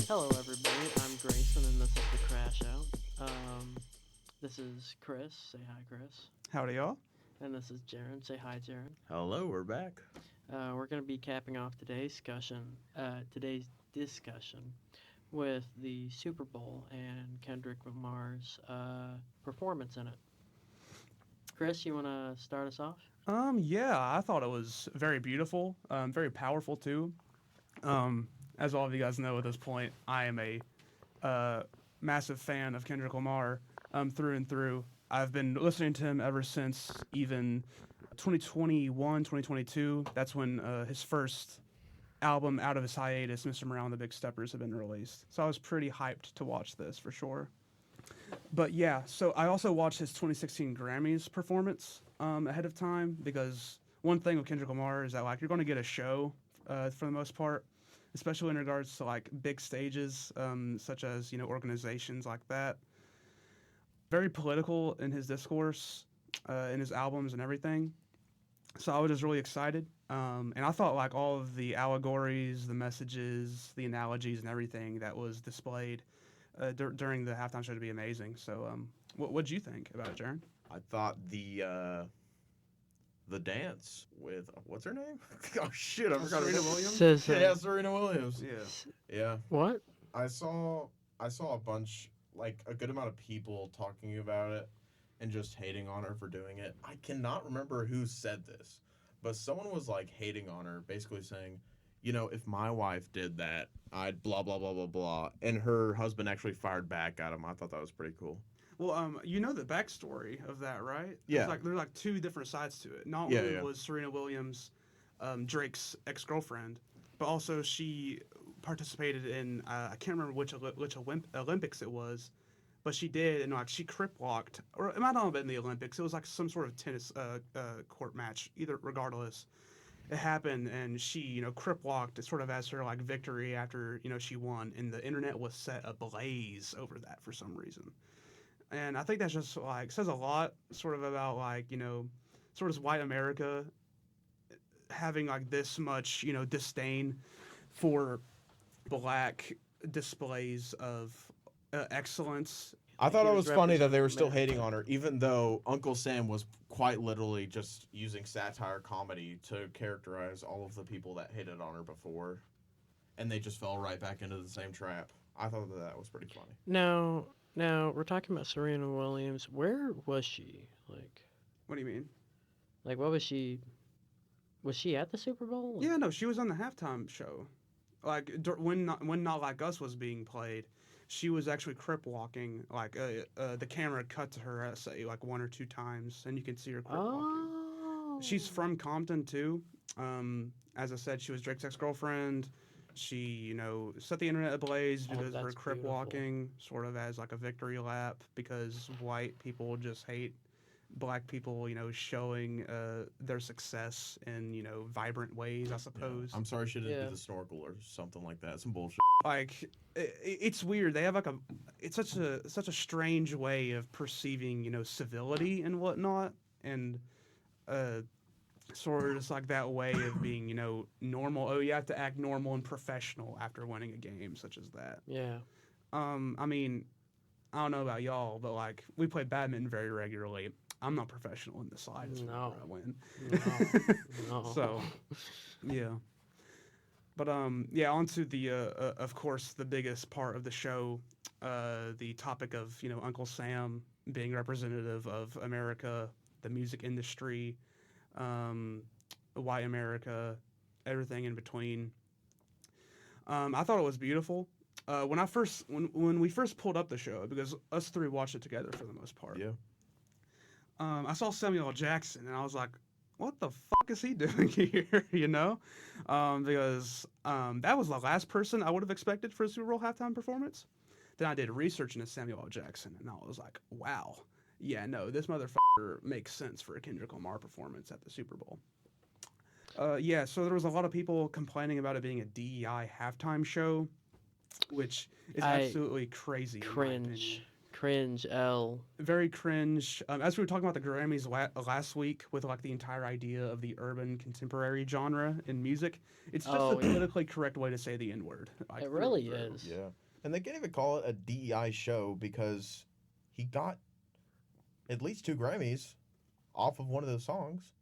Hello, everybody. I'm Grayson, and this is the Crash Out. This is Chris. Say hi, Chris. Howdy, y'all. And this is Jaren. Say hi, Jaren. Hello, we're back. We're going to be capping off today's discussion with the Super Bowl and Kendrick Lamar's performance in it. Chris, you want to start us off? Yeah, I thought it was very beautiful, very powerful too. As all of you guys know at this point, I am a massive fan of Kendrick Lamar through and through. I've been listening to him ever since even 2021, 2022. That's when his first album out of his hiatus, Mr. Morale and the Big Steppers, had been released. So I was pretty hyped to watch this for sure. But yeah, so I also watched his 2016 Grammys performance ahead of time because one thing with Kendrick Lamar is that like you're going to get a show for the most part, especially in regards to like big stages such as organizations like that. Very political in his discourse, in his albums and everything. So I was just really excited, and I thought like all of the allegories, the messages, the analogies, and everything that was displayed during the halftime show to be amazing. So, what'd you think about it, Jaren? I thought the dance with what's her name? Oh shit, I forgot her Serena name. Williams? Yeah, Serena Williams. Yeah. What? I saw a bunch, like a good amount of people talking about it and just hating on her for doing it. I cannot remember who said this, but someone was like hating on her, basically saying, if my wife did that, I'd blah blah blah blah blah. And her husband actually fired back at him. I thought that was pretty cool. Well, you know the backstory of that, right? Yeah. There's like two different sides to it. Not Yeah, only yeah. was Serena Williams Drake's ex-girlfriend, but also she participated in I can't remember which Olympics it was, but she did, and like she crip walked, or it might not have been the Olympics. It was like some sort of tennis court match. Regardless, it happened, and she crip walked sort of as her like victory after she won, and the internet was set ablaze over that for some reason. And I think that's just like says a lot, sort of about like sort of white America having like this much disdain for black displays of excellence. I thought He it was was funny that they were still representing hating on her, even though Uncle Sam was quite literally just using satire comedy to characterize all of the people that hated on her before, and they just fell right back into the same trap. I thought that was pretty funny. Now we're talking about Serena Williams. Where was she? What do you mean? Like, what was she? Was she at the Super Bowl? Yeah, no, she was on the halftime show. Like when Not Like Us was being played, she was actually crip walking. Like the camera cut to her say like one or two times, and you can see her crip walking. Oh. She's from Compton too. As I said, she was Drake's ex-girlfriend. She, set the internet ablaze because of her that's crip beautiful. walking, sort of as like a victory lap, because white people just hate black people, showing their success in, vibrant ways, I suppose. I'm sorry she didn't Yeah. do the snorkel or something like that. Some bullshit. Like it's weird. They have like it's such a strange way of perceiving, civility and whatnot, and sort of just like that way of being, normal. Oh, you have to act normal and professional after winning a game, such as that. Yeah. I mean, I don't know about y'all, but like we play badminton very regularly. I'm not professional in the slightest No. whenever I win. No. So, yeah. But yeah, on to the of course the biggest part of the show, the topic of Uncle Sam being representative of America, the music industry, white America, everything in between. I thought it was beautiful. When we first pulled up the show, because us three watched it together for the most part. Yeah. I saw Samuel L. Jackson, and I was like, what the fuck is he doing here, because that was the last person I would have expected for a Super Bowl halftime performance. Then I did research into Samuel L. Jackson, and I was like, wow, yeah, no, this motherfucker makes sense for a Kendrick Lamar performance at the Super Bowl. Yeah, so there was a lot of people complaining about it being a DEI halftime show, which is I absolutely crazy. in my opinion. cringe L. Very cringe. As we were talking about the Grammys last week with like the entire idea of the urban contemporary genre in music, it's just Oh, the yeah. politically correct way to say the N-word. Like, It through really and through. is. Yeah. And they can't even call it a DEI show because he got at least 2 Grammys off of one of those songs.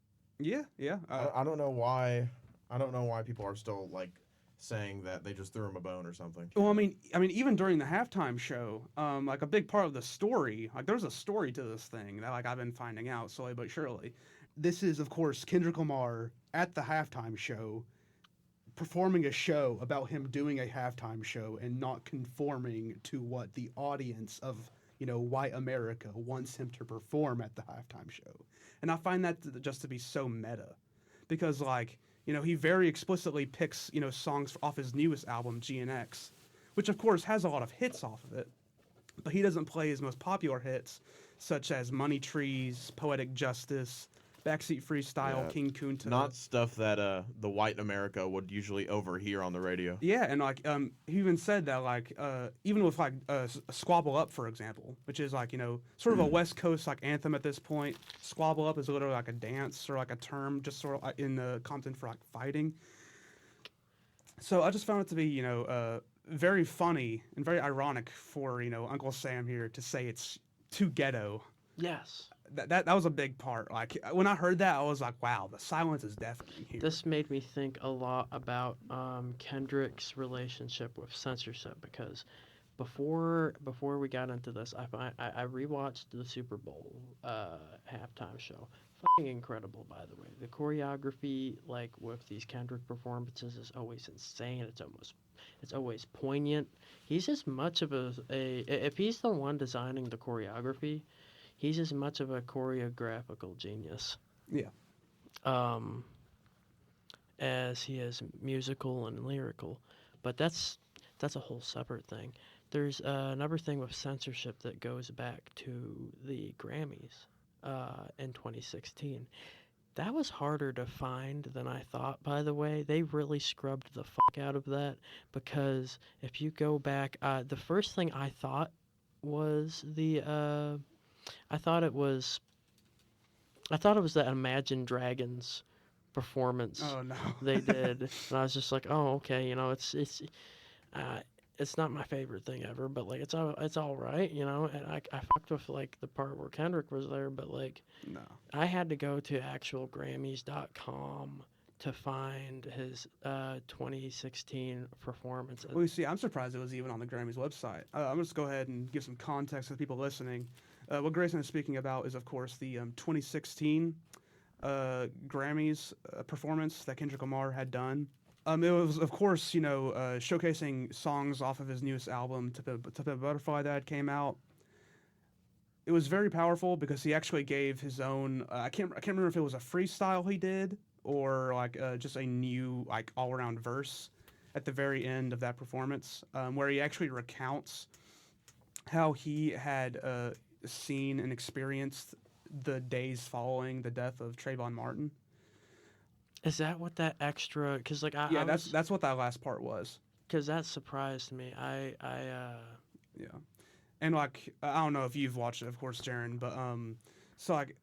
Yeah, yeah. I don't know why. I don't know why people are still like saying that they just threw him a bone or something. Well, I mean, even during the halftime show, like a big part of the story, like there's a story to this thing that like I've been finding out slowly but surely. This is, of course, Kendrick Lamar at the halftime show, performing a show about him doing a halftime show and not conforming to what the audience of white America wants him to perform at the halftime show. And I find that just to be so meta, because like. He very explicitly picks, songs off his newest album, GNX, which of course has a lot of hits off of it, but he doesn't play his most popular hits, such as Money Trees, Poetic Justice, Backseat Freestyle, Yeah, King Kunta. Not stuff that the white America would usually overhear on the radio. Yeah, and like he even said that like even with like Squabble Up, for example, which is like sort of a West Coast like anthem at this point. Squabble Up is literally like a dance or like a term just sort of like, in the Compton for like fighting. So I just found it to be very funny and very ironic for Uncle Sam here to say it's too ghetto. Yes. That was a big part. Like when I heard that, I was like, "Wow, the silence is deafening here." This made me think a lot about Kendrick's relationship with censorship, because before we got into this, I rewatched the Super Bowl halftime show. Fucking incredible, by the way. The choreography, like with these Kendrick performances, is always insane. It's always poignant. He's as much of a if he's the one designing the choreography, he's as much of a choreographical genius. Yeah. As he is musical and lyrical, but that's a whole separate thing. There's another thing with censorship that goes back to the Grammys in 2016. That was harder to find than I thought, by the way. They really scrubbed the fuck out of that, because if you go back, the first thing I thought was I thought it was that Imagine Dragons performance Oh no. they did, and I was just like, oh, okay, it's not my favorite thing ever, but like it's all right, and I fucked with like the part where Kendrick was there, but like No. I had to go to actualgrammys.com to find his 2016 performance. Well, you see, I'm surprised it was even on the Grammys website. I'm just go ahead and give some context to the people listening. What Grayson is speaking about is, of course, the 2016 Grammys performance that Kendrick Lamar had done. It was, of course, showcasing songs off of his newest album, To Pimp a Butterfly, that came out. It was very powerful because he actually gave his own. I can't remember if it was a freestyle he did or like just a new like all around verse at the very end of that performance, where he actually recounts how he had seen and experienced the days following the death of Trayvon Martin. Is that what that extra? Because like That's what that last part was. Because that surprised me. Yeah, and like I don't know if you've watched it, of course, Jaren, but so like,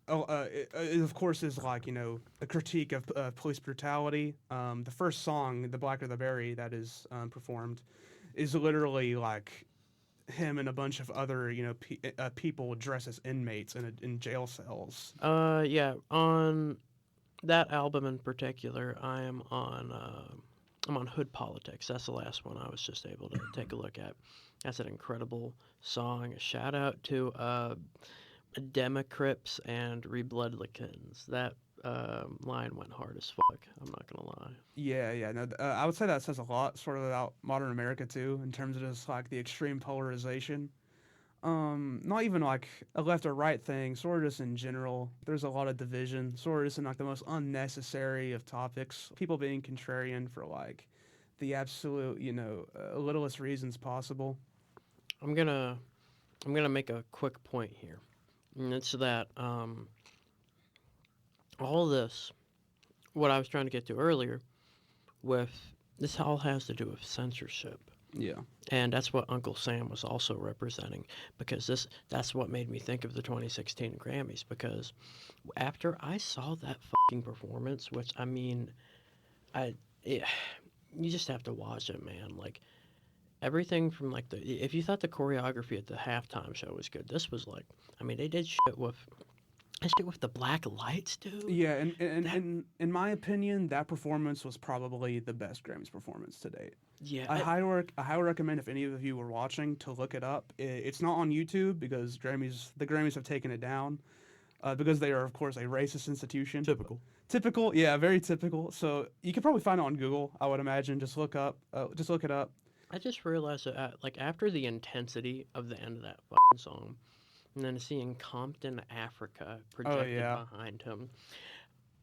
it of course is like a critique of police brutality. The first song, "The Blacker the Berry," that is performed, is literally like him and a bunch of other people dressed as inmates in jail cells. Yeah, on that album in particular, I'm on Hood Politics. That's the last one I was just able to take a look at. That's an incredible song. A shout out to Democrips and Rebloodlikins. That line went hard as fuck. I'm not gonna lie. Yeah. No, I would say that says a lot, sort of about modern America too, in terms of just like the extreme polarization. Not even like a left or right thing, sort of just in general. There's a lot of division, sort of just in like the most unnecessary of topics. People being contrarian for like the absolute, littlest reasons possible. I'm gonna make a quick point here, and it's that all this, what I was trying to get to earlier, with this all has to do with censorship. Yeah. And that's what Uncle Sam was also representing, because that's what made me think of the 2016 Grammys, because after I saw that fucking performance, which I mean, it, you just have to watch it, man. Like everything from like if you thought the choreography at the halftime show was good, this was like, I mean, they did shit with the black lights, dude. Yeah, and in my opinion, that performance was probably the best Grammys performance to date. Yeah, I highly recommend, if any of you were watching, to look it up. It's not on YouTube because the Grammys have taken it down because they are, of course, a racist institution. Typical, yeah, very typical. So you could probably find it on Google, I would imagine. Just look it up. I just realized that like after the intensity of the end of that fucking song, and then seeing Compton, Africa projected behind him,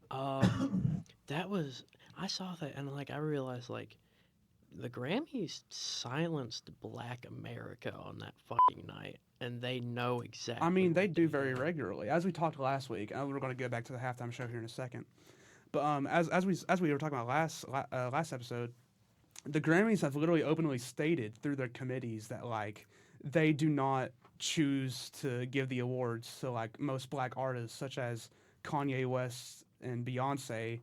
that was, I saw that and like I realized like the Grammys silenced Black America on that fucking night, and they know exactly. I mean, what they do did. very regularly, as we talked last week. And we're going to go back to the halftime show here in a second. But as we were talking about last episode, the Grammys have literally openly stated through their committees that like they do not choose to give the awards to like most black artists such as Kanye West and Beyonce,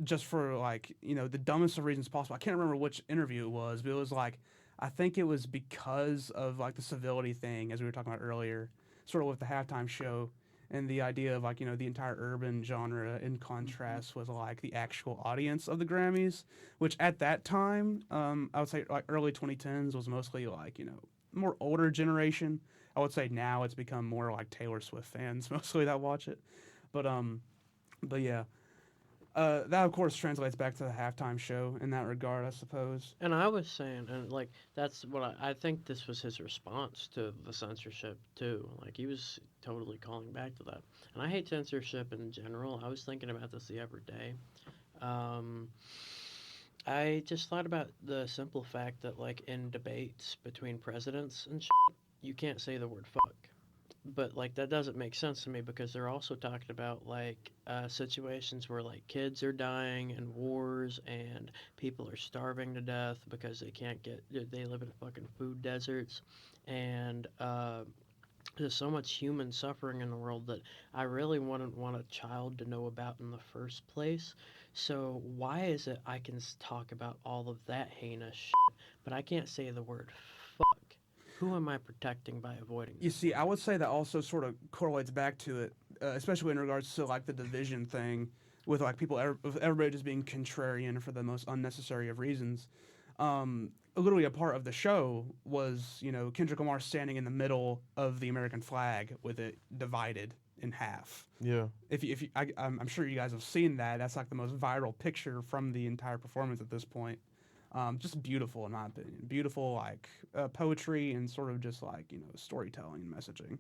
just for like, you know, the dumbest of reasons possible. I can't remember which interview it was, but it was like, I think it was because of like the civility thing, as we were talking about earlier, sort of with the halftime show and the idea of like, you know, the entire urban genre in contrast with like the actual audience of the Grammys, which at that time, I would say like early 2010s was mostly like, you know, more older generation. I would say now it's become more like Taylor Swift fans mostly that watch it. But yeah. That of course translates back to the halftime show in that regard, I suppose. And I was saying, and like that's what I think this was his response to the censorship too. Like he was totally calling back to that. And I hate censorship in general. I was thinking about this the other day. I just thought about the simple fact that like in debates between presidents and shit, you can't say the word fuck. But like that doesn't make sense to me because they're also talking about like situations where like kids are dying in wars and people are starving to death because they live in fucking food deserts, and there's so much human suffering in the world that I really wouldn't want a child to know about in the first place. So why is it I can talk about all of that heinous shit, but I can't say the word fuck? Who am I protecting by avoiding this? You see, I would say that also sort of correlates back to it, especially in regards to like the division thing, with like with everybody just being contrarian for the most unnecessary of reasons. Literally a part of the show was, you know, Kendrick Lamar standing in the middle of the American flag with it divided in half. Yeah. I'm sure you guys have seen that. That's like the most viral picture from the entire performance at this point. Just beautiful in my opinion. Beautiful like poetry and sort of just like, you know, storytelling and messaging.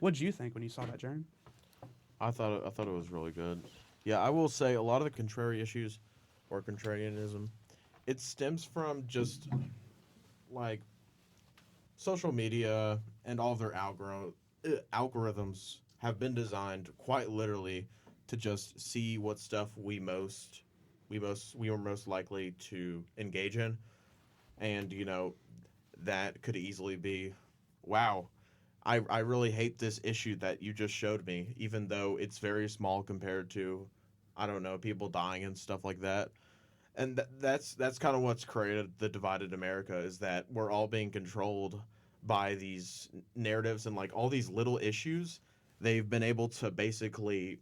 What did you think when you saw that, Jaren? I thought it was really good. Yeah, I will say a lot of the contrary issues or contrarianism, it stems from just like social media and all of their algorithms have been designed quite literally to just see what stuff we are most likely to engage in, and you know that could easily be, wow, I really hate this issue that you just showed me, even though it's very small compared to, I don't know, people dying and stuff like that. And that's kind of what's created the divided America, is that we're all being controlled by these narratives and like all these little issues. They've been able to basically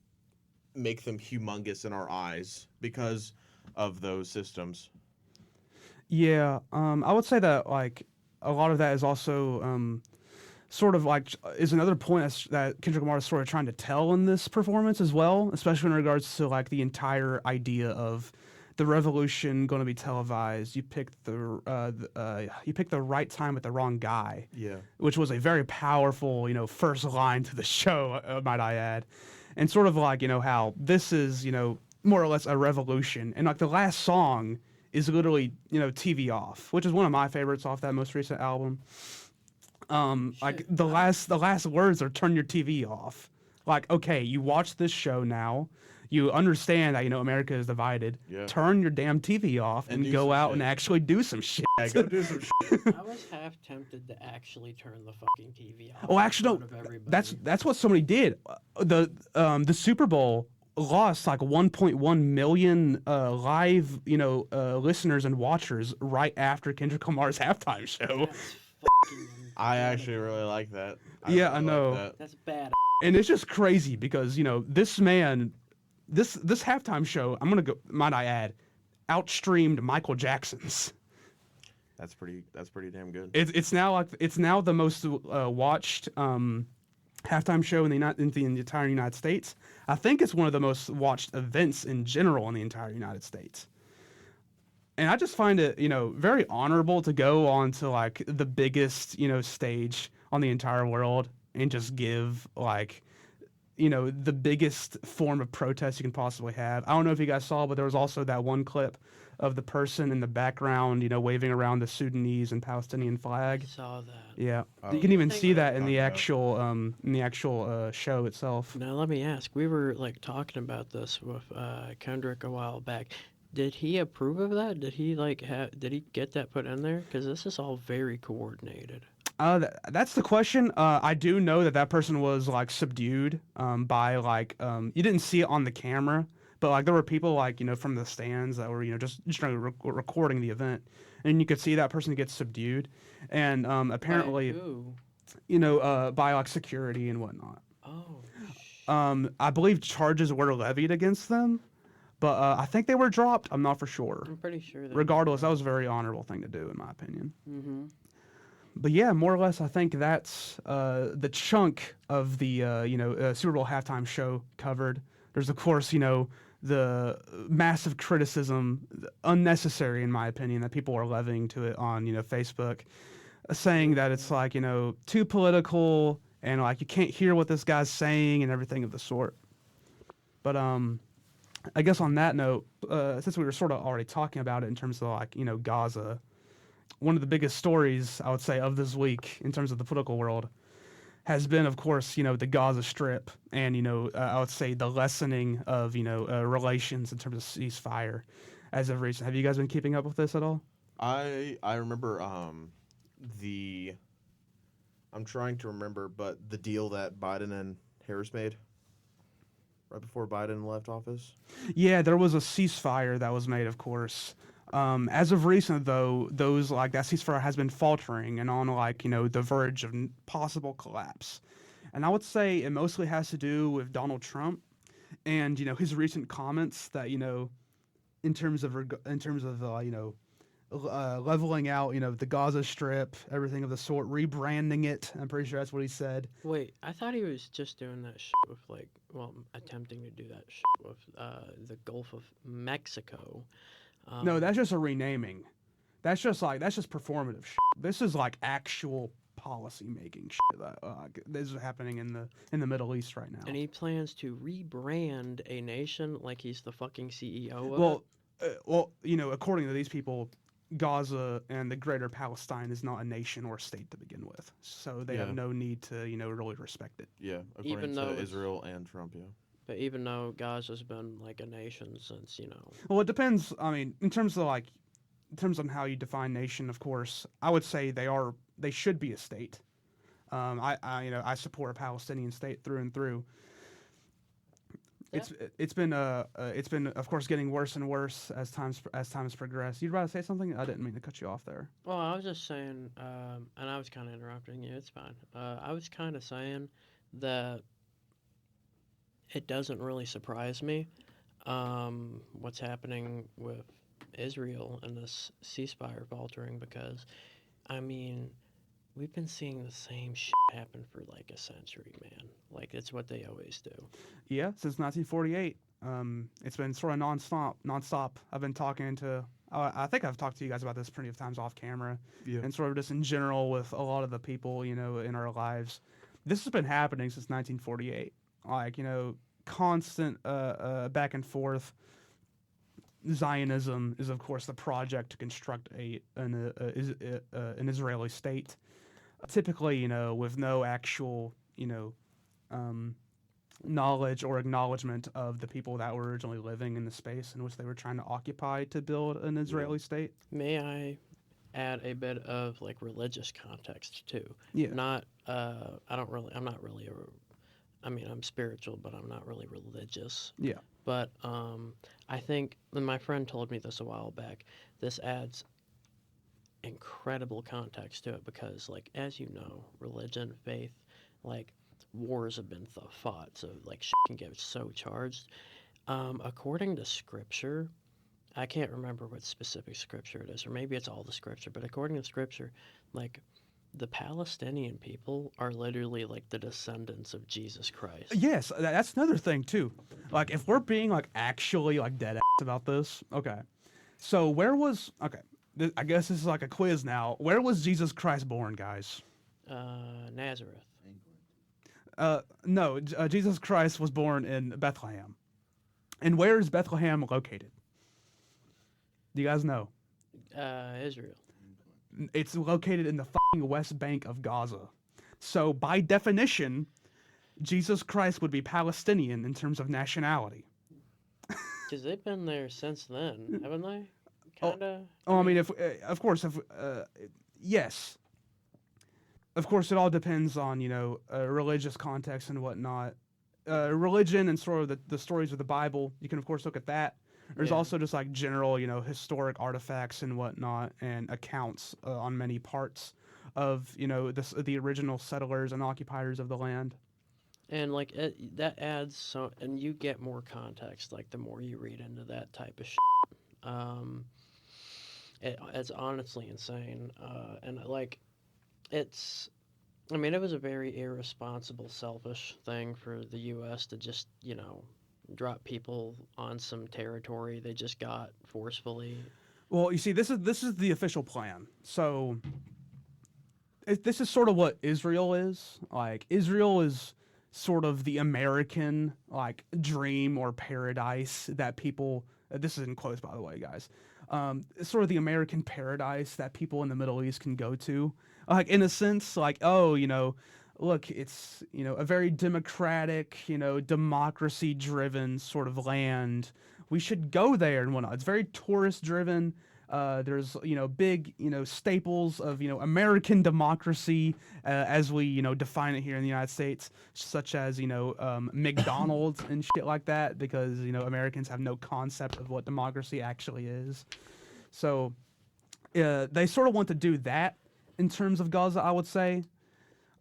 make them humongous in our eyes because of those systems. Yeah, I would say that like a lot of that is also sort of like is another point that Kendrick Lamar is sort of trying to tell in this performance as well, especially in regards to like the entire idea of the revolution going to be televised. You picked the right time with the wrong guy. Yeah. Which was a very powerful, you know, first line to the show, might I add, and sort of like, you know, how this is, you know, more or less a revolution, and like the last song is literally, you know, TV Off, which is one of my favorites off that most recent album. Like the last words are turn your TV off. Like, okay, you watch this show now, you understand that America is divided. Yeah. Turn your damn TV off And and do go some out shit. and actually do some shit. Yeah, go do some shit. I was half tempted to actually turn the fucking TV off. Oh, in actually, front no. of everybody. That's what somebody did. The Super Bowl lost like 1.1 million live listeners and watchers right after Kendrick Lamar's halftime show. That's fucking I actually incredible. really like that. Yeah, I really know. Like that. That's bad. And it's just crazy because this man, this halftime show, might I add, outstreamed Michael Jackson's. That's pretty damn good. It's now the most watched halftime show in the entire United States. I think it's one of the most watched events in general in the entire United States. And I just find it, very honorable to go on to like the biggest, stage on the entire world and just give like, the biggest form of protest you can possibly have. I don't know if you guys saw, but there was also that one clip of the person in the background, waving around the Sudanese and Palestinian I flag. saw that. Yeah, Oh. you can even Think see that- that in the actual show itself. Now let me ask. We were like talking about this with Kendrick a while back. Did he approve of that? Did he Did he get that put in there? Because this is all very coordinated. That's the question. I do know that person was like subdued by like you didn't see it on the camera, but like there were people like from the stands that were just recording the event, and you could see that person get subdued, and apparently by like security and whatnot. Oh. I believe charges were levied against them, but I think they were dropped. I'm not for sure. I'm pretty sure that. Regardless, that was a very honorable thing to do in my opinion. Mm-hmm. But yeah, more or less, I think that's the chunk of the Super Bowl halftime show covered. There's of course the massive criticism, unnecessary in my opinion, that people are levying to it on Facebook, saying that it's like too political and like you can't hear what this guy's saying and everything of the sort. But I guess on that note, since we were sort of already talking about it in terms of like Gaza. One of the biggest stories, I would say, of this week in terms of the political world has been, of course, the Gaza Strip and, I would say the lessening of, relations in terms of ceasefire as of recent. Have you guys been keeping up with this at all? I remember I'm trying to remember, but the deal that Biden and Harris made right before Biden left office. Yeah, there was a ceasefire that was made, of course. As of recent, though, that ceasefire has been faltering and on the verge of possible collapse. And I would say it mostly has to do with Donald Trump and his recent comments that in terms of leveling out the Gaza Strip, everything of the sort, rebranding it. I'm pretty sure that's what he said. Wait, I thought he was just doing that shit with attempting to do that shit with the Gulf of Mexico. No, that's just a renaming. That's just performative shit. This is like actual policy making shit that this is happening in the Middle East right now. And he plans to rebrand a nation like he's the fucking CEO of it. Well, according to these people, Gaza and the Greater Palestine is not a nation or a state to begin with, so they have no need to really respect it. Yeah, according Even to though Israel and Trump. Yeah. But even though Gaza's been like a nation since Well, it depends. I mean, in terms of how you define nation, of course, I would say they should be a state. I support a Palestinian state through and through. Yeah. It's been of course getting worse and worse as times progress. You'd rather say something? I didn't mean to cut you off there. Well, I was just saying, and I was kind of interrupting you. It's fine. I was kind of saying that it doesn't really surprise me what's happening with Israel and this ceasefire faltering because, I mean, we've been seeing the same shit happen for like a century, man. Like, it's what they always do. Yeah, since 1948. It's been sort of nonstop. I've been talking to, I think I've talked to you guys about this plenty of times off camera, and sort of just in general with a lot of the people, in our lives. This has been happening since 1948. Like, constant back and forth. Zionism is, of course, the project to construct an Israeli state. Typically, with no actual, knowledge or acknowledgement of the people that were originally living in the space in which they were trying to occupy to build an Israeli state. May I add a bit of like religious context too? Yeah. Not I'm not really I'm spiritual, but I'm not really religious. Yeah. But I think, and my friend told me this a while back, this adds incredible context to it because, like, as you know, religion, faith, like, wars have been fought, so, like, shit can get so charged. According to scripture, I can't remember what specific scripture it is, or maybe it's all the scripture, but according to scripture, like, the Palestinian people are literally like the descendants of Jesus Christ. Yes, that's another thing too. Like, if we're being like actually like dead ass about this, okay. So where was I guess this is like a quiz now. Where was Jesus Christ born, guys? Nazareth. No, Jesus Christ was born in Bethlehem. And where is Bethlehem located? Do you guys know? Israel. It's located in the fucking West Bank of Gaza. So by definition, Jesus Christ would be Palestinian in terms of nationality. Because they've been there since then, haven't they? Kinda. Oh, I mean, if yes. Of course, it all depends on religious context and whatnot. Religion and sort of the stories of the Bible. You can of course look at that. There's Yeah. also just like general, historic artifacts and whatnot, and accounts on many parts of the original settlers and occupiers of the land. And like that adds so, and you get more context like the more you read into that type of shit. It's honestly insane, and like it's. I mean, it was a very irresponsible, selfish thing for the U.S. to just drop people on some territory they just got forcefully. Well, you see, this is the official plan. So this is sort of what Israel is. Like, Israel is sort of the American like dream or paradise that people. This is in quotes, by the way, guys. It's sort of the American paradise that people in the Middle East can go to. Like, in a sense, like, look, it's, a very democratic, democracy-driven sort of land. We should go there and whatnot. It's very tourist-driven. There's, big, staples of, American democracy as we, define it here in the United States, such as, McDonald's and shit like that, because, Americans have no concept of what democracy actually is. So they sort of want to do that in terms of Gaza, I would say.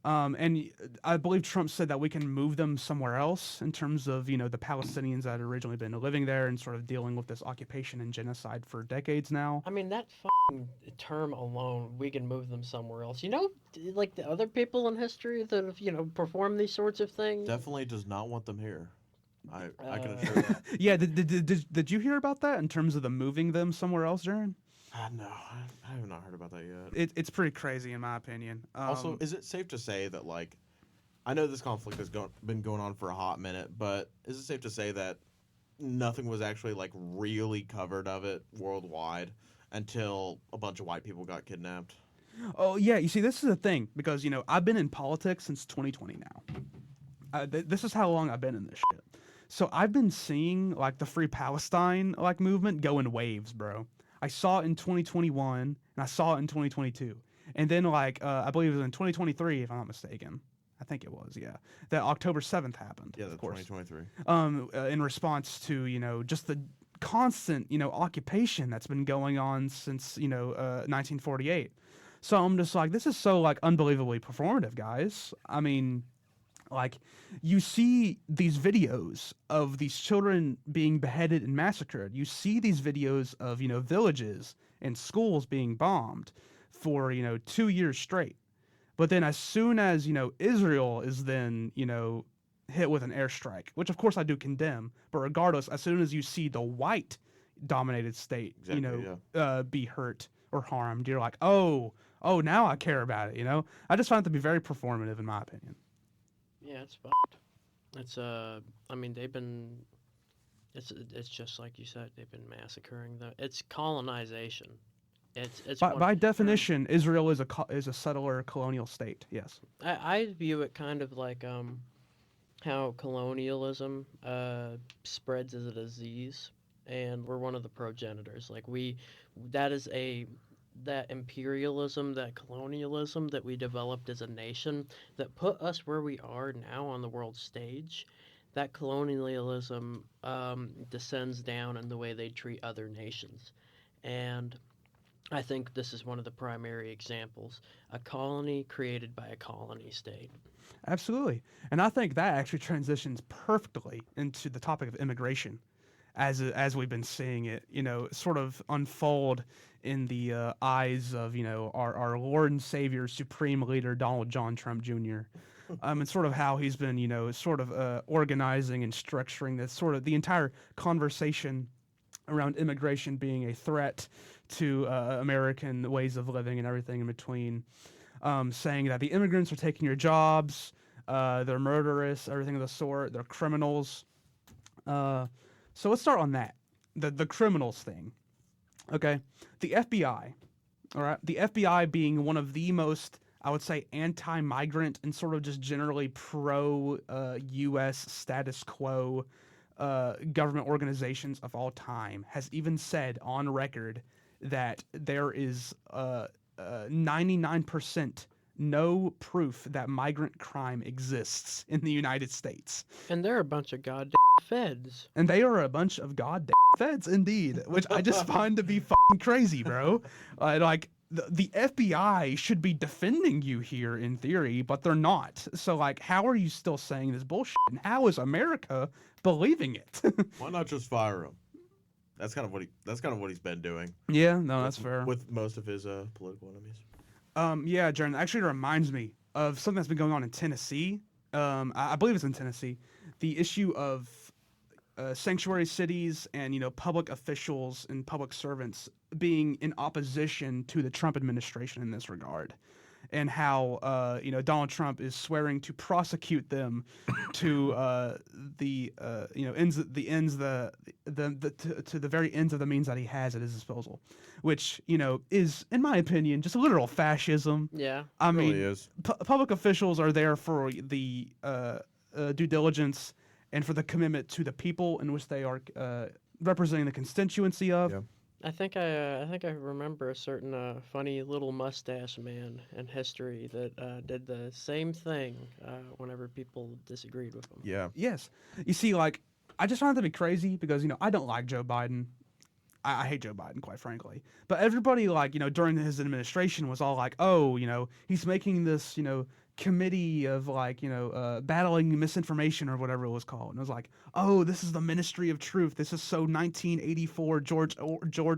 And I believe Trump said that we can move them somewhere else in terms of, the Palestinians that had originally been living there and sort of dealing with this occupation and genocide for decades now. I mean, that term alone, we can move them somewhere else. Like the other people in history that have, performed these sorts of things. Definitely does not want them here. I can assure that. Yeah, did you hear about that in terms of the moving them somewhere else, Jaren? No, I have not heard about that yet. It's pretty crazy in my opinion. Also, is it safe to say that, like, I know this conflict has been going on for a hot minute, but is it safe to say that nothing was actually, like, really covered of it worldwide until a bunch of white people got kidnapped? Oh, yeah, you see, this is the thing, because, I've been in politics since 2020 now. This is how long I've been in this shit. So I've been seeing, like, the Free Palestine, like, movement go in waves, bro. I saw it in 2021, and I saw it in 2022. And then, like, I believe it was in 2023, if I'm not mistaken. I think it was, yeah. That October 7th happened, Yeah, of that's course. 2023. In response to, just the constant, occupation that's been going on since, 1948. So I'm just like, this is so, like, unbelievably performative, guys. I mean, like, you see these videos of these children being beheaded and massacred. You see these videos of, villages and schools being bombed for, 2 years straight. But then as soon as, Israel is then, hit with an airstrike, which of course I do condemn, but regardless, as soon as you see the white dominated state, be hurt or harmed, you're like, oh, now I care about it, I just find it to be very performative in my opinion. Yeah, it's fucked. It's I mean, it's just like you said, they've been massacring it's colonization. It's by definition, Israel is a settler colonial state. Yes. I view it kind of like how colonialism spreads as a disease, and we're one of the progenitors. Like that is a that imperialism, that colonialism that we developed as a nation that put us where we are now on the world stage. That colonialism descends down in the way they treat other nations, and I think this is one of the primary examples. A colony created by a colony state. Absolutely. And I think that actually transitions perfectly into the topic of immigration, as we've been seeing it, sort of unfold in the eyes of, our Lord and Savior, Supreme Leader Donald John Trump Jr. And sort of how he's been, sort of organizing and structuring this sort of the entire conversation around immigration being a threat to American ways of living and everything in between, saying that the immigrants are taking your jobs, they're murderous, everything of the sort, they're criminals. So let's start on that, the criminals thing. Okay, the FBI, all right, the FBI being one of the most, I would say, anti-migrant and sort of just generally pro-U.S. status quo government organizations of all time, has even said on record that there is 99% no proof that migrant crime exists in the United States. And they're a bunch of goddamn feds. And they are a bunch of goddamn feds indeed, which I just find to be fucking crazy, bro. Like, the FBI should be defending you here in theory, but they're not. So, like, how are you still saying this bullshit? And how is America believing it? Why not just fire him? That's kind of what he's been doing. Yeah, no, that's fair. With most of his political enemies. Yeah, Jaren, actually it reminds me of something that's been going on in Tennessee. I believe it's in Tennessee. The issue of sanctuary cities and, public officials and public servants being in opposition to the Trump administration in this regard. And how, Donald Trump is swearing to prosecute them to to the very ends of the means that he has at his disposal, which, is, in my opinion, just a literal fascism. Yeah. I Really mean, is. Public officials are there for the due diligence and for the commitment to the people in which they are representing the constituency of. Yeah. I think I remember a certain funny little mustache man in history that did the same thing whenever people disagreed with him. Yeah. Yes. You see, like, I just find it to be crazy because, I don't like Joe Biden. I hate Joe Biden, quite frankly. But everybody, like, during his administration was all like, oh, he's making this, committee of, like, battling misinformation or whatever it was called. And it was like, oh, this is the Ministry of Truth. This is so 1984 George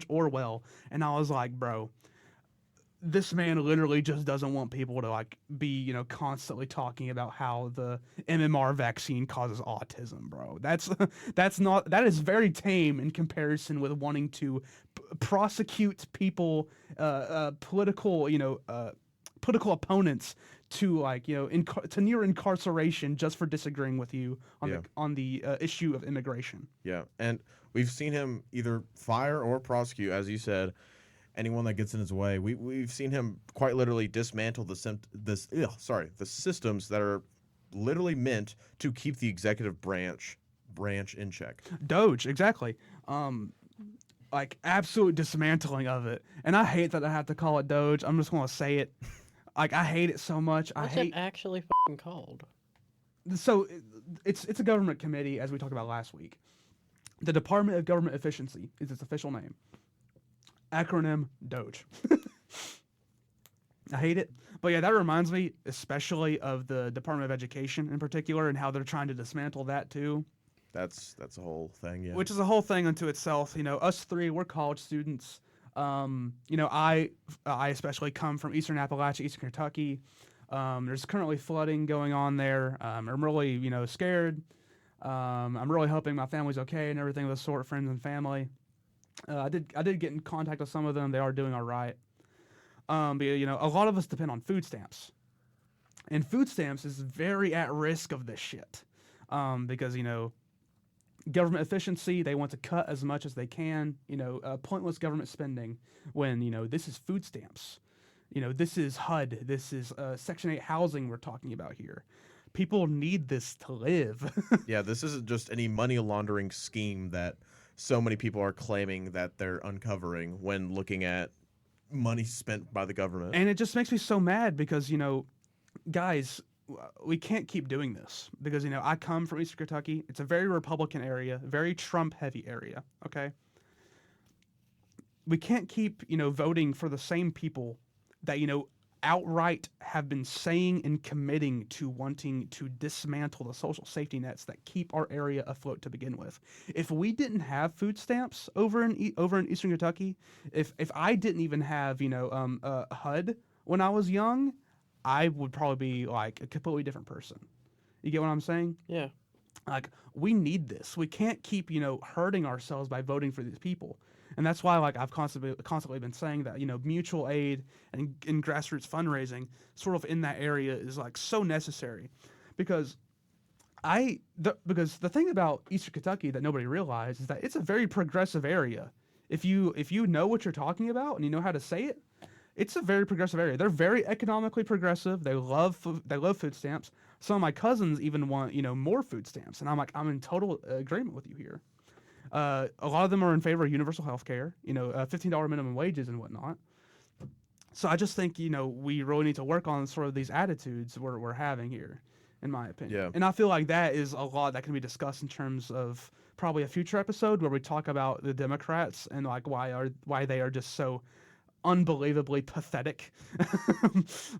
Orwell. And I was like, bro, this man literally just doesn't want people to, like, be, constantly talking about how the MMR vaccine causes autism, bro. That is very tame in comparison with wanting to prosecute people, political opponents to, like, to near incarceration just for disagreeing with you on the issue of immigration. Yeah. And we've seen him either fire or prosecute, as you said, anyone that gets in his way. We've seen him quite literally dismantle the systems that are literally meant to keep the executive branch in check. Doge, exactly. Like, absolute dismantling of it. And I hate that I have to call it Doge. I'm just going to say it. Like, I hate it so much. What's it actually fucking called? So it's a government committee, as we talked about last week. The Department of Government Efficiency is its official name. Acronym Doge. I hate it. But yeah, that reminds me especially of the Department of Education in particular and how they're trying to dismantle that too. That's a whole thing, yeah. Which is a whole thing unto itself. Us three, we're college students. I especially come from Eastern Appalachia, Eastern Kentucky. There's currently flooding going on there. I'm really, scared. I'm really hoping my family's okay and everything of the sort, friends and family. I did get in contact with some of them. They are doing all right. But a lot of us depend on food stamps, and food stamps is very at risk of this shit. Because government efficiency, they want to cut as much as they can. Pointless government spending when this is food stamps. This is HUD. This is Section 8 housing we're talking about here. People need this to live. Yeah, this isn't just any money laundering scheme that so many people are claiming that they're uncovering when looking at money spent by the government. And it just makes me so mad because, guys, we can't keep doing this because, I come from Eastern Kentucky. It's a very Republican area, very Trump heavy area. Okay. We can't keep, voting for the same people that, outright have been saying and committing to wanting to dismantle the social safety nets that keep our area afloat to begin with. If we didn't have food stamps over in Eastern Kentucky, if I didn't even have HUD when I was young, I would probably be like a completely different person. You get what I'm saying? Yeah. Like, we need this. We can't keep hurting ourselves by voting for these people. And that's why, like, I've constantly been saying that, mutual aid and grassroots fundraising sort of in that area is, like, so necessary. Because because the thing about Eastern Kentucky that nobody realizes is that it's a very progressive area. If you know what you're talking about and you know how to say it, it's a very progressive area. They're very economically progressive. They love food stamps. Some of my cousins even want, more food stamps. And I'm in total agreement with you here. A lot of them are in favor of universal health care, $15 minimum wages and whatnot. So I just think, we really need to work on sort of these attitudes we're having here, in my opinion. Yeah. And I feel like that is a lot that can be discussed in terms of probably a future episode where we talk about the Democrats and like why they are just so unbelievably pathetic.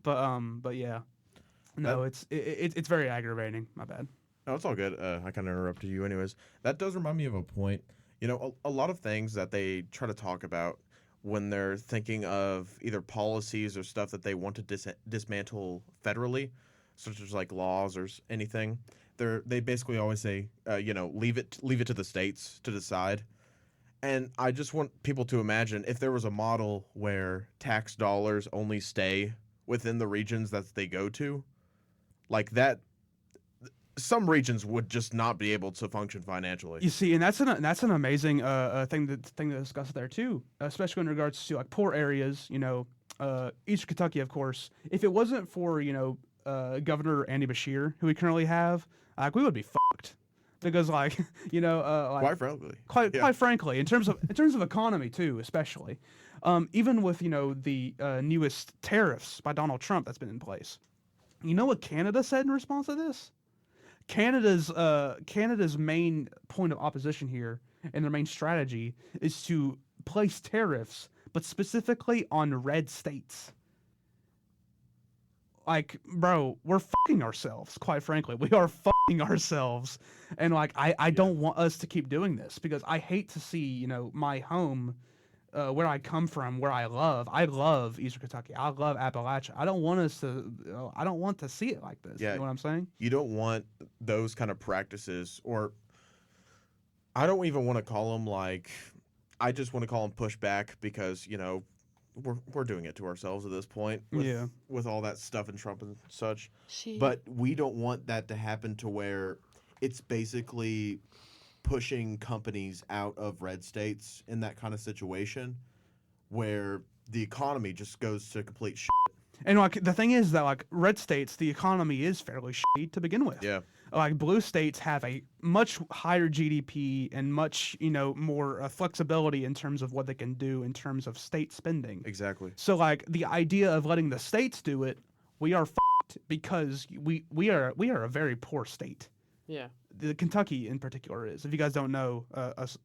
But yeah. No, it's very aggravating. My bad. No, it's all good. I kind of interrupted you anyways. That does remind me of a point. A lot of things that they try to talk about when they're thinking of either policies or stuff that they want to dismantle federally, such as like laws or anything, they basically always say, leave it to the states to decide. And I just want people to imagine if there was a model where tax dollars only stay within the regions that they go to, like that. Some regions would just not be able to function financially. You see, and that's an amazing thing to discuss there too, especially in regards to like poor areas. Eastern Kentucky, of course. If it wasn't for Governor Andy Bashir, who we currently have, like we would be fucked because like quite frankly, in terms of economy too, especially, even with the newest tariffs by Donald Trump that's been in place. You know what Canada said in response to this? Canada's main point of opposition here and their main strategy is to place tariffs, but specifically on red states. Like, bro, we're fucking ourselves, quite frankly. We are fucking ourselves. And like I don't want us to keep doing this because I hate to see, my home where I come from, where I love Eastern Kentucky. I love Appalachia. I don't want to see it like this. Yeah, you know what I'm saying? You don't want those kind of practices, or I don't even want to call them I just want to call them pushback because, we're doing it to ourselves at this point with all that stuff and Trump and such. But we don't want that to happen to where it's basically pushing companies out of red states in that kind of situation where the economy just goes to complete shit. And like the thing is that like red states, the economy is fairly shitty to begin with. Yeah. Like blue states have a much higher GDP and much more flexibility in terms of what they can do in terms of state spending. Exactly. So like the idea of letting the states do it, we are fucked because we are a very poor state. Yeah. The Kentucky in particular is. If you guys don't know,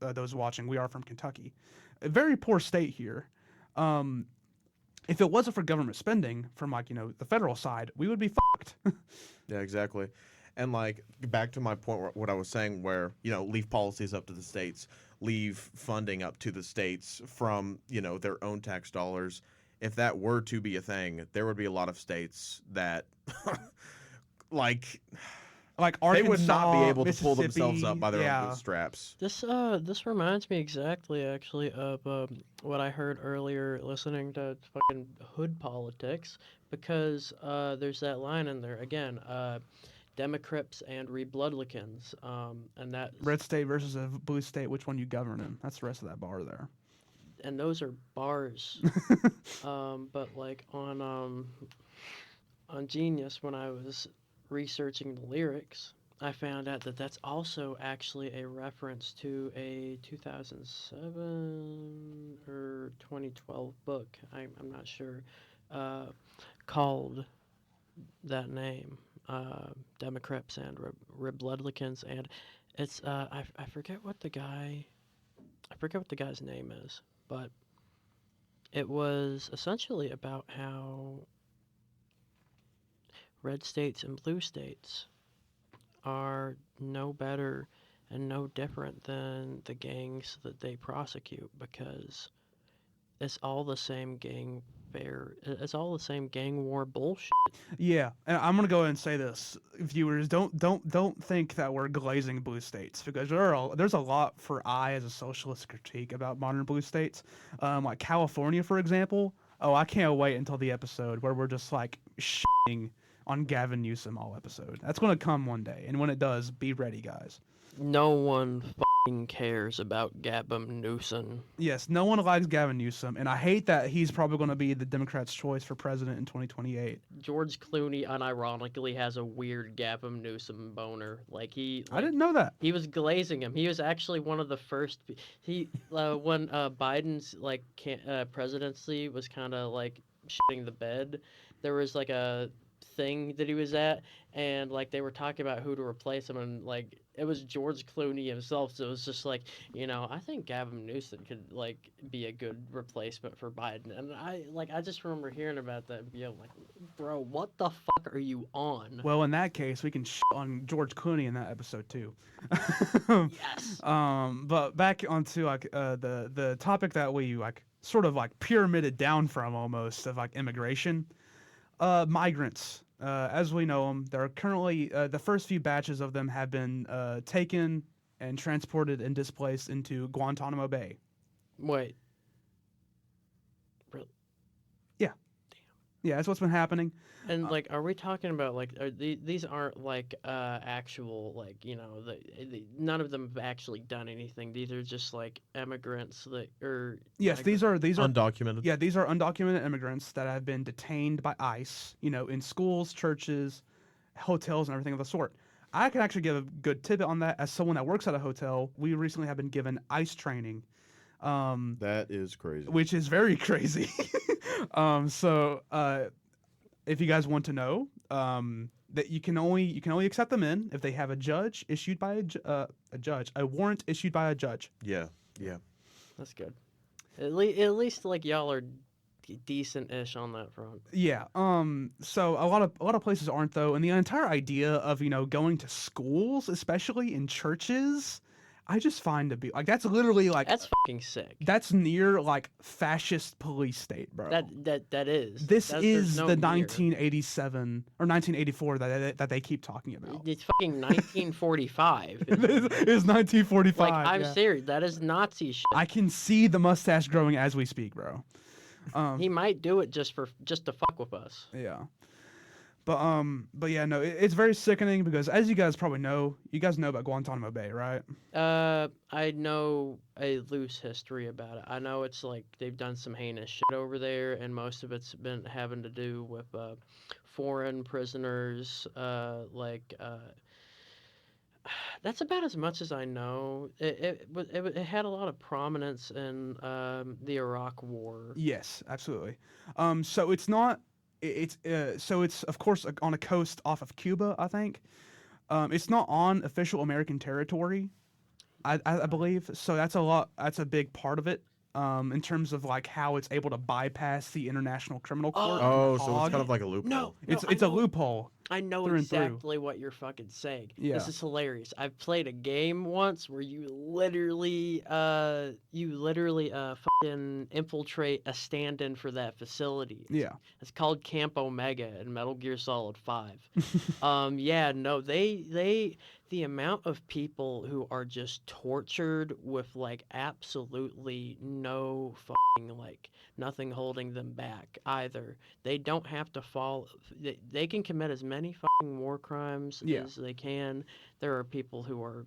those watching, we are from Kentucky. A very poor state here. If it wasn't for government spending from the federal side, we would be fucked. Yeah, exactly. And back to my point, what I was saying, where leave policies up to the states, leave funding up to the states from their own tax dollars. If that were to be a thing, there would be a lot of states that like Arkansas, they would not be able to pull themselves up by their own bootstraps. This reminds me exactly actually of what I heard earlier listening to fucking hood politics, because there's that line in there again, Democrats and Rebloodlicans, and that red state versus a blue state, which one you govern in? That's the rest of that bar there. And those are bars. But like on Genius, when I was researching the lyrics, I found out that that's also actually a reference to a 2007 or 2012 book. I'm not sure. Uh, called that name, Democrats and Republicans, and it's I forget what the guy's name is, but it was essentially about how red states and blue states are no better and no different than the gangs that they prosecute because it's all the same gang it's all the same gang war bullshit. Yeah, and I'm gonna go ahead and say this, viewers, don't think that we're glazing blue states because there's a lot for I as a socialist to critique about modern blue states, like California, for example. Oh, I can't wait until the episode where we're just like shitting on Gavin Newsom all episode. That's gonna come one day, and when it does, be ready, guys. No one fucking cares about Gavin Newsom. Yes, no one likes Gavin Newsom, and I hate that he's probably going to be the Democrats' choice for president in 2028. George Clooney unironically has a weird Gavin Newsom boner. I didn't know that. He was glazing him. He was actually one of the first. When Biden's presidency was kind of like shitting the bed. There was like a thing that he was at, and like they were talking about who to replace him, and like it was George Clooney himself. So it was just like, I think Gavin Newsom could like be a good replacement for Biden. And I just remember hearing about that, like, bro, what the fuck are you on? Well, in that case, we can on George Clooney in that episode too. Yes. But back onto like the topic that we like sort of like pyramided down from almost of like immigration, migrants. As we know them, there are currently the first few batches of them have been taken and transported and displaced into Guantanamo Bay. Wait. Really? Yeah. Damn. Yeah, that's what's been happening. And like, are we talking about like these aren't like actual like none of them have actually done anything. These are just like immigrants that are. Yes, these are Undocumented. Yeah, these are undocumented immigrants that have been detained by ICE, in schools, churches, hotels, and everything of the sort. I can actually give a good tidbit on that. As someone that works at a hotel, we recently have been given ICE training. That is crazy. Which is very crazy. If you guys want to know, that you can only accept them in if they have a judge issued by a warrant issued by a judge. Yeah. That's good. At least like y'all are decent-ish on that front. Yeah. So a lot of places aren't though, and the entire idea of going to schools, especially in churches, I just find to be like that's literally like that's fucking sick. That's near like fascist police state, bro. That is. This is the 1987 or 1984 that they keep talking about. It's fucking 1945. It is 1945. Like I'm yeah. serious. That is Nazi shit. I can see the mustache growing as we speak, bro. He might do it just to fuck with us. Yeah. But yeah, no, it's very sickening because as you guys probably know, you guys know about Guantanamo Bay, right? I know a loose history about it. I know it's like they've done some heinous shit over there, and most of it's been having to do with foreign prisoners. That's about as much as I know. It had a lot of prominence in the Iraq War. Yes, absolutely. So it's not. It's of course on a coast off of Cuba, I think. It's not on official American territory, I believe. So that's a big part of it. In terms of like how it's able to bypass the International Criminal Court. Oh, so it's kind of like a loophole. No, it's a loophole. I know exactly what you're fucking saying. Yeah. This is hilarious. I've played a game once where you literally fucking infiltrate a stand-in for that facility. Yeah. It's called Camp Omega in Metal Gear Solid 5. Yeah, no, the amount of people who are just tortured with like absolutely no fucking like nothing holding them back either. They don't have to fall. They can commit as many fucking war crimes as they can. There are people who are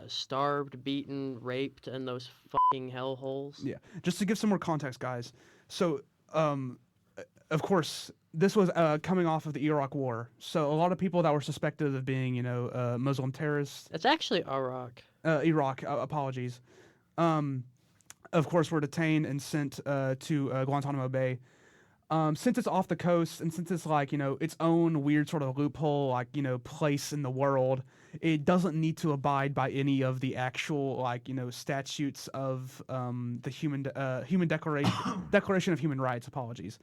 starved, beaten, raped in those fucking hellholes. Yeah. Just to give some more context, guys. So, of course, this was coming off of the Iraq War, so a lot of people that were suspected of being, Muslim terrorists, It's actually Iraq. Iraq, apologies, of course, were detained and sent to Guantanamo Bay. Since it's off the coast and since it's like, its own weird sort of loophole, like, place in the world, it doesn't need to abide by any of the actual, like, statutes of the human Declaration of Human Rights, apologies.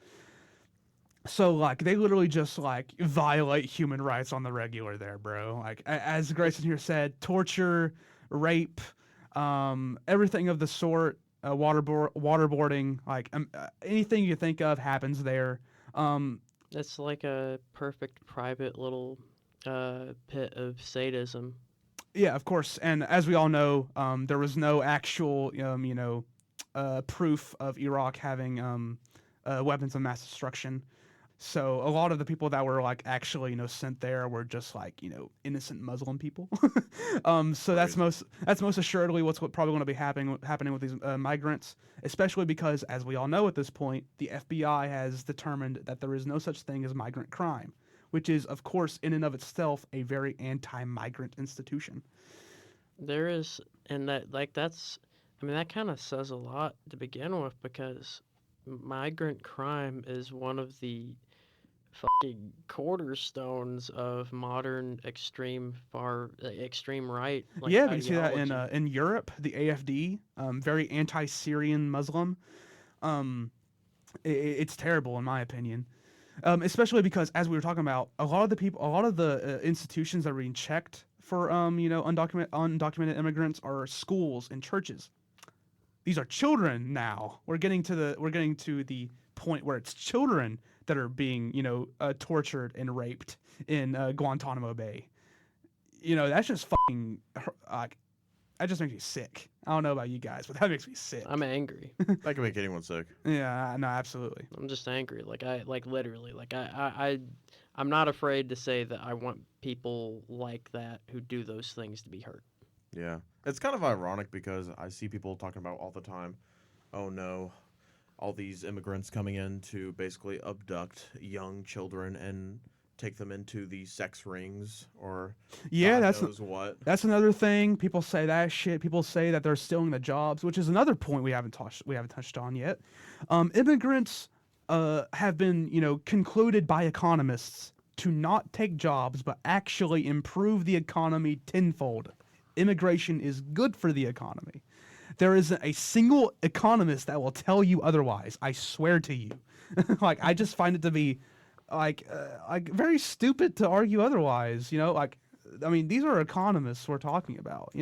So, like, they literally just, like, violate human rights on the regular there, bro. Like, as Grayson here said, torture, rape, everything of the sort, waterboarding, like, anything you think of happens there. It's like a perfect private little pit of sadism. Yeah, of course. And as we all know, there was no actual, proof of Iraq having weapons of mass destruction. So a lot of the people that were like actually, sent there were just like, innocent Muslim people. So that's most assuredly what's probably going to be happening with these migrants, especially because, as we all know at this point, the FBI has determined that there is no such thing as migrant crime, which is, of course, in and of itself, a very anti-migrant institution. There is, and that kind of says a lot to begin with, because migrant crime is one of the fucking cornerstones of modern extreme right. Like, yeah, we can see that ideology. in Europe, the AfD, very anti-Syrian Muslim. It's terrible in my opinion, especially because, as we were talking about, a lot of the institutions that are being checked for undocumented immigrants are schools and churches. These are children now. We're getting to the point where it's children that are being, tortured and raped in Guantanamo Bay. That's just fucking, like, that just makes me sick. I don't know about you guys, but that makes me sick. I'm angry. That can make anyone sick. Yeah, no, absolutely. I'm just angry. Literally. I'm not afraid to say that I want people like that who do those things to be hurt. Yeah. It's kind of ironic because I see people talking about all the time, oh no, all these immigrants coming in to basically abduct young children and take them into the sex rings or Yeah, God knows what. that's another thing. People say that shit. People say that they're stealing the jobs, which is another point we haven't touched on yet. Immigrants have been, concluded by economists to not take jobs but actually improve the economy tenfold. Immigration is good for the economy. There isn't a single economist that will tell you otherwise. I swear to you. Like, I just find it to be like very stupid to argue otherwise. I mean, these are economists we're talking about.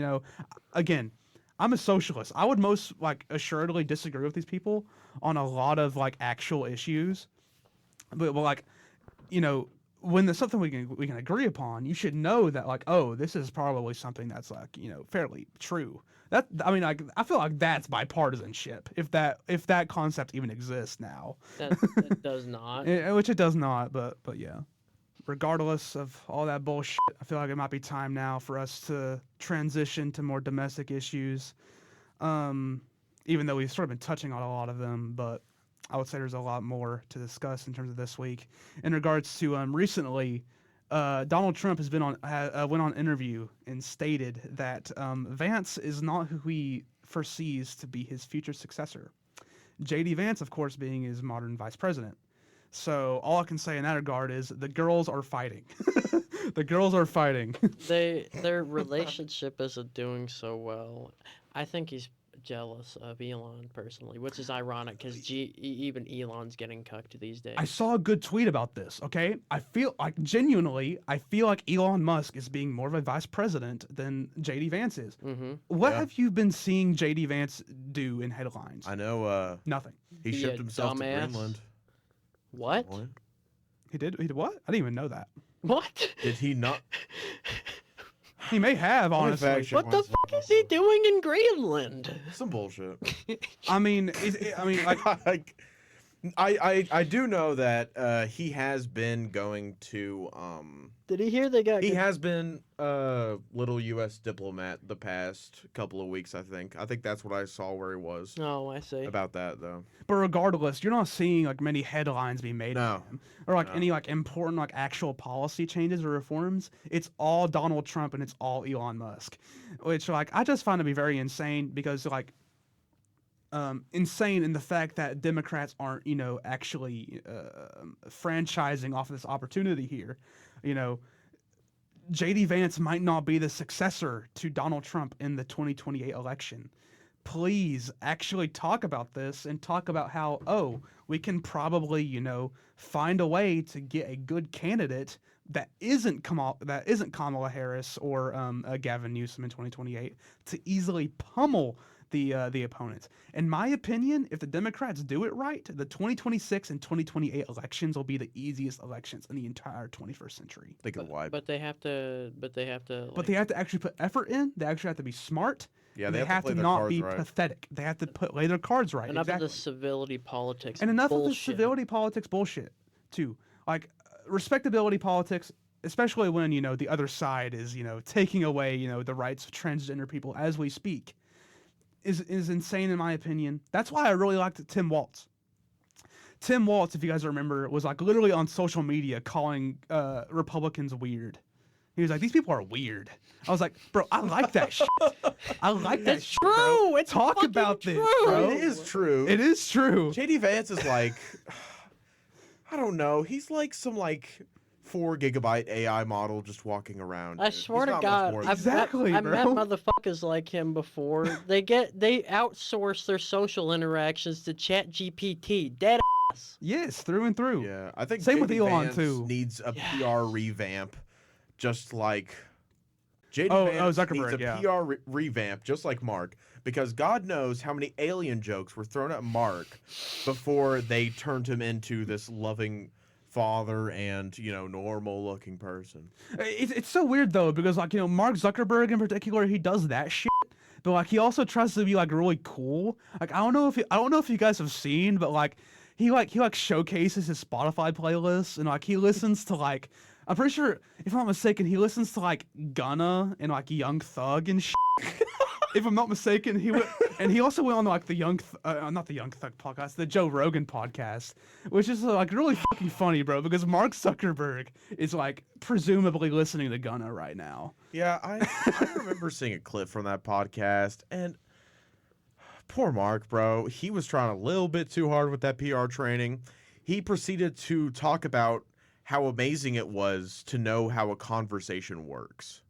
Again, I'm a socialist. I would most assuredly disagree with these people on a lot of actual issues, but when there's something we can agree upon, you should know that this is probably something that's fairly true. I feel like that's bipartisanship, if that concept even exists now. That does not. Which it does not, but yeah. Regardless of all that bullshit, I feel like it might be time now for us to transition to more domestic issues. Even though we've sort of been touching on a lot of them, but I would say there's a lot more to discuss in terms of this week. In regards to recently, Donald Trump has been went on an interview and stated that Vance is not who he foresees to be his future successor. J.D. Vance, of course, being his modern vice president. So all I can say in that regard is the girls are fighting. The girls are fighting. Their relationship isn't doing so well. I think he's jealous of Elon personally, which is ironic because even Elon's getting cucked these days. I saw a good tweet about this, okay? I feel like Elon Musk is being more of a vice president than J.D. Vance is. Mm-hmm. What Yeah. have you been seeing J.D. Vance do in headlines? I know Nothing. he Be shipped a himself to dumbass. Greenland. What? He did what? I didn't even know that. What? Did he not? He may have, Let me honestly. fact check What the myself. fuck is he doing in Greenland? Some bullshit. I mean, like, Like, I do know that he has been going to Did he hear they got? he has been a little U.S. diplomat the past couple of weeks. I think that's what I saw where he was Oh, I see. about that though. But regardless, you're not seeing like many headlines being made No. about him, or like No. any like important like actual policy changes or reforms. It's all Donald Trump and it's all Elon Musk, which like I just find to be very insane because like insane in the fact that Democrats aren't actually franchising off of this opportunity here. You know, JD Vance might not be the successor to Donald Trump in the 2028 election. Please actually talk about this and talk about how, we can probably, find a way to get a good candidate that isn't Kamala Harris or Gavin Newsom in 2028 to easily pummel the opponents. In my opinion, if the Democrats do it right, the 2026 and 2028 elections will be the easiest elections in the entire 21st century. Think of why. But they have to. But they have to actually put effort in. They actually have to be smart. Yeah, and they have to play their not cards be right. pathetic. They have to lay their cards right. enough exactly. of the civility politics. And enough of the bullshit. civility politics bullshit, too. Like, respectability politics, especially when, the other side is, taking away, the rights of transgender people as we speak, is insane in my opinion. That's why I really liked Tim Walz. Tim Walz, if you guys remember, was like literally on social media calling Republicans weird. He was like, these people are weird. I was like, bro, I like that shit. I like that It's shit, true. bro. It's Talk fucking about this, true. bro. It is true. It is true. JD Vance is like, I don't know. He's like some 4 GB AI model just walking around. I dude. swear He's to not much God, more than I've that. Exactly, met bro. motherfuckers like him before. They outsource their social interactions to Chat GPT. Dead ass. Yes, through and through. Yeah, I think Same with JD Elon, Vance too. needs a Yes. PR revamp, just like JD Oh, Vance Zuckerberg, needs a yeah. PR revamp, just like Mark, because God knows how many alien jokes were thrown at Mark before they turned him into this loving father and normal-looking person. It's so weird though because Mark Zuckerberg in particular, he does that shit, but he also tries to be really cool. I don't know if you guys have seen, but he showcases his Spotify playlists and he listens to I'm pretty sure, if I'm not mistaken, he listens to Gunna and Young Thug and shit. If I'm not mistaken, he also went on not the Young Thug podcast, the Joe Rogan podcast, which is really fucking funny, bro, because Mark Zuckerberg is presumably listening to Gunna right now. Yeah, I remember seeing a clip from that podcast, and poor Mark, bro, he was trying a little bit too hard with that PR training. He proceeded to talk about how amazing it was to know how a conversation works.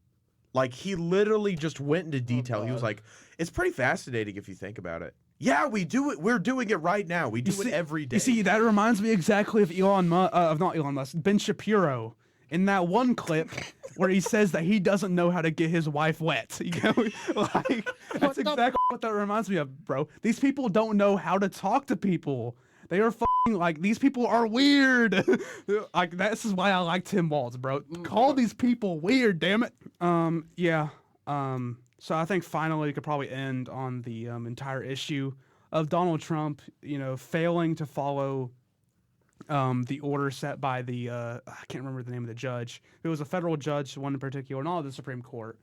He literally just went into detail. He was like, it's pretty fascinating if you think about it. Yeah, we do it. We're doing it right now. We do it every day. You see, that reminds me exactly of not Elon Musk, Ben Shapiro, in that one clip where he says that he doesn't know how to get his wife wet. That's exactly what that reminds me of, bro. These people don't know how to talk to people. They are these people are weird. This is why I like Tim Walz, bro. Call these people weird, damn it. Yeah. So I think finally we could probably end on the entire issue of Donald Trump, failing to follow the order set by the I can't remember the name of the judge. It was a federal judge, one in particular, not the Supreme Court,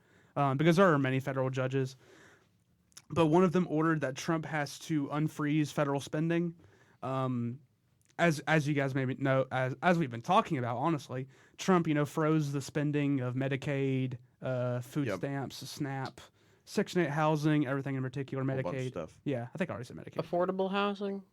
because there are many federal judges. But one of them ordered that Trump has to unfreeze federal spending. As you guys maybe know, as we've been talking about, honestly, Trump, froze the spending of Medicaid, food stamps, SNAP, Section 8 housing, everything in particular, Whole bunch of Medicaid. stuff. Yeah, I think I already said Medicaid. Affordable housing.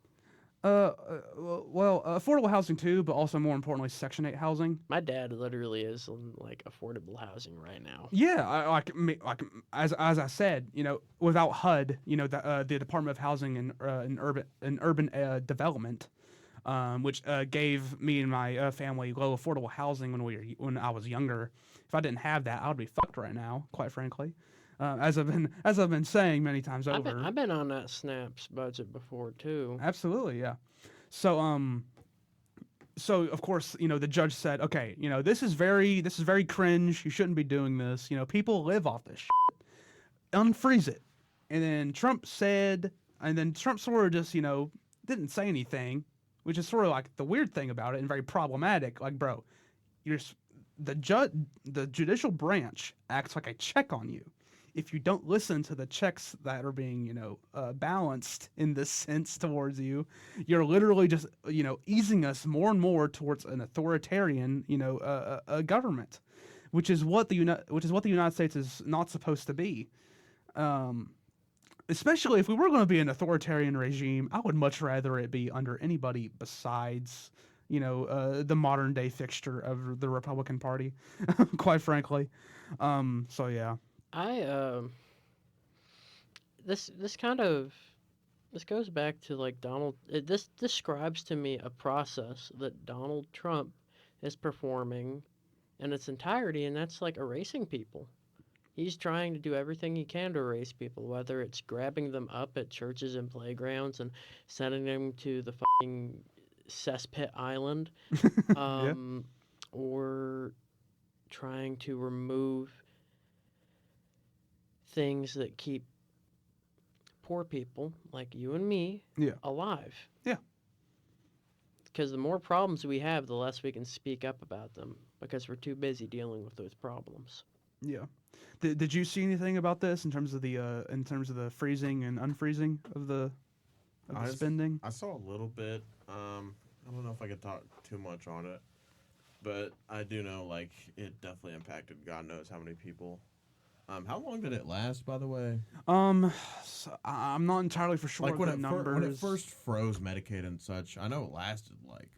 Well, affordable housing too, but also more importantly, Section 8 housing. My dad literally is in affordable housing right now. Yeah, as I said, without HUD, the Department of Housing and Urban Development, which gave me and my family low affordable housing when I was younger. If I didn't have that, I would be fucked right now, quite frankly. As I've been saying many times over. I've been on that SNAP's budget before too. Absolutely, yeah. So of course, the judge said, okay, this is very cringe. You shouldn't be doing this. People live off this shit. Unfreeze it. And then Trump sort of just, didn't say anything, which is sort of like the weird thing about it and very problematic. Like, bro, the judicial branch acts like a check on you. If you don't listen to the checks that are being, balanced in this sense towards you, you're literally just, easing us more and more towards an authoritarian, government, which is what the United States is not supposed to be. Especially if we were going to be an authoritarian regime, I would much rather it be under anybody besides, the modern day fixture of the Republican Party, quite frankly. So yeah. This goes back to like this describes to me a process that Donald Trump is performing in its entirety, and that's like erasing people. He's trying to do everything he can to erase people, whether it's grabbing them up at churches and playgrounds and sending them to the fucking cesspit island, or trying to remove things that keep poor people like you and me alive. Yeah. Because the more problems we have, the less we can speak up about them because we're too busy dealing with those problems. Yeah. Did you see anything about this in terms of the freezing and unfreezing of the spending? I saw a little bit. I don't know if I could talk too much on it, but I do know like it definitely impacted God knows how many people. How long did it last, by the way? So I'm not entirely for sure. Like when numbers. When it first froze Medicaid and such, I know it lasted like.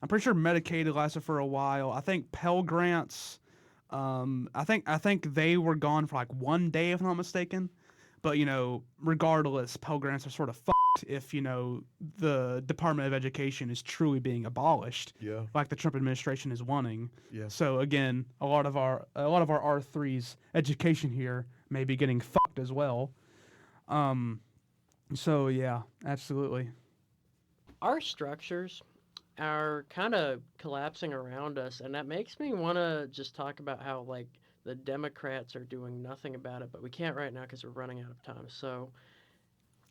I'm pretty sure Medicaid lasted for a while. I think Pell Grants. I think they were gone for like 1 day, if I'm not mistaken. But regardless, Pell Grants are sort of fucked if the Department of Education is truly being abolished. Yeah. Like the Trump administration is wanting. Yeah. So again, a lot of our R3's education here may be getting fucked as well. So yeah, absolutely. Our structures are kind of collapsing around us, and that makes me want to just talk about how like the Democrats are doing nothing about it, but we can't right now because we're running out of time. So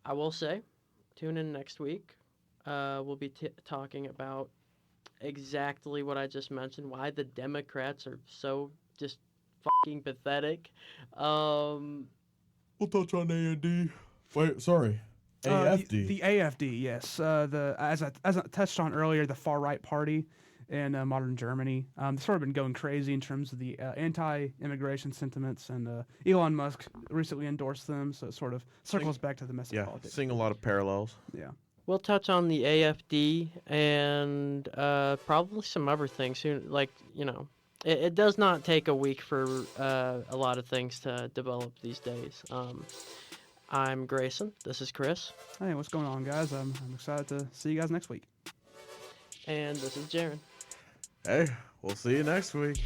I will say, tune in next week. We'll be talking about exactly what I just mentioned, why the Democrats are so just fucking pathetic. We'll touch on A&D. Wait, sorry. AFD. The AFD, yes. As I touched on earlier, the far right party in modern Germany. They've sort of been going crazy in terms of the anti-immigration sentiments, and Elon Musk recently endorsed them, so it sort of circles back to the mess of politics. Seeing a lot of parallels. Yeah. We'll touch on the AFD and probably some other things soon. Like, it does not take a week for a lot of things to develop these days. I'm Grayson. This is Chris. Hey, what's going on, guys? I'm excited to see you guys next week. And this is Jaren. Hey, we'll see you next week.